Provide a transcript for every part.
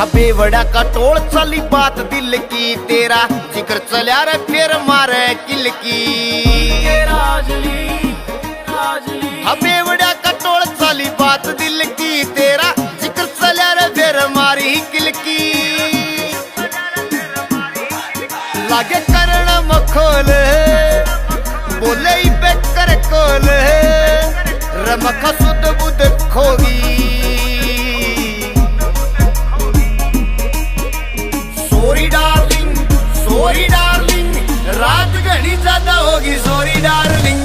बेवड़ा का टोल चली बात दिल की, तेरा जिक्र चल्या रे फिर मारे किल की। बेवड़ा का टोल चली बात दिल की, तेरा जिक्र चल्या रे फिर मारी किल की। लागे करण मखोल बोले पे कर कोल, रमख सुध बुध खोगी। सॉरी डार्लिंग रात घनी ज्यादा होगी। Sorry darling,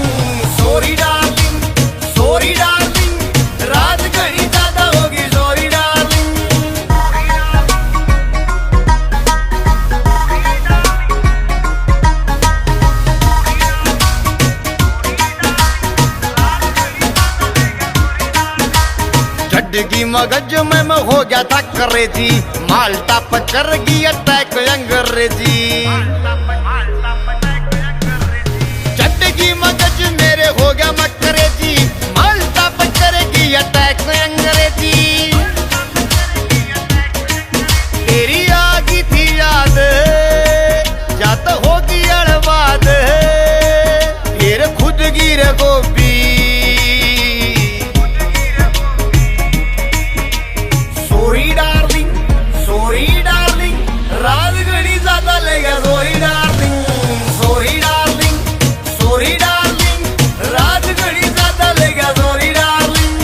sorry darling, sorry darling रात घनी ज्यादा होगी। Sorry darling. झटगी मगज में मैं हो गया था करेजी, माल्टा पचर गई अटैक अंग्रेजी। झटगी मगज मेरे हो गया मकरेजी, माल्टा पचर गई अटैक अंग्रेजी। तेरी आगी थी याद जात होगी अड़वाद, फिर खुद गिर गोभी। सॉरी डार्लिंग, सॉरी डार्लिंग रात घनी ज्यादा लेगा। Sorry darling, sorry darling, sorry darling रात घनी ज्यादा लेगा। Sorry darling.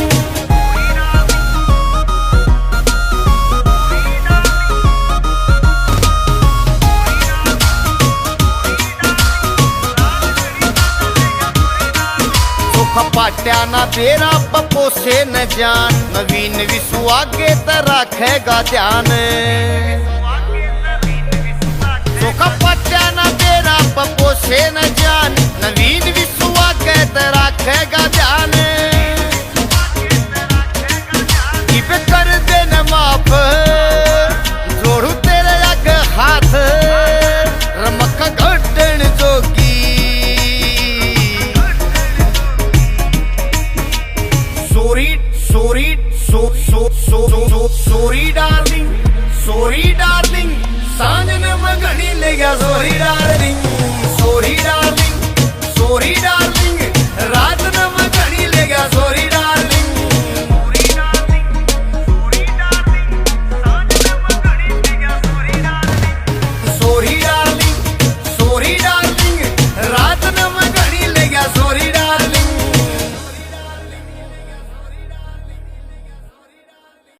सुख पाट्या ना बेरा पप्पो से न जान, नवीन विश्व आगे त रखेगा ध्यान। सुख पाट्या ना बेरा पप्पो से न जान, नवीन विश्व आगे त रखेगा ध्यान। इब कर दे न माफ जोड़ू तेरे अग हाथ, रमक घटन जोगी। सॉरी डार्लिंग, सॉरी डार्लिंग सांझ में मैं घनी ले गया। Sorry darling.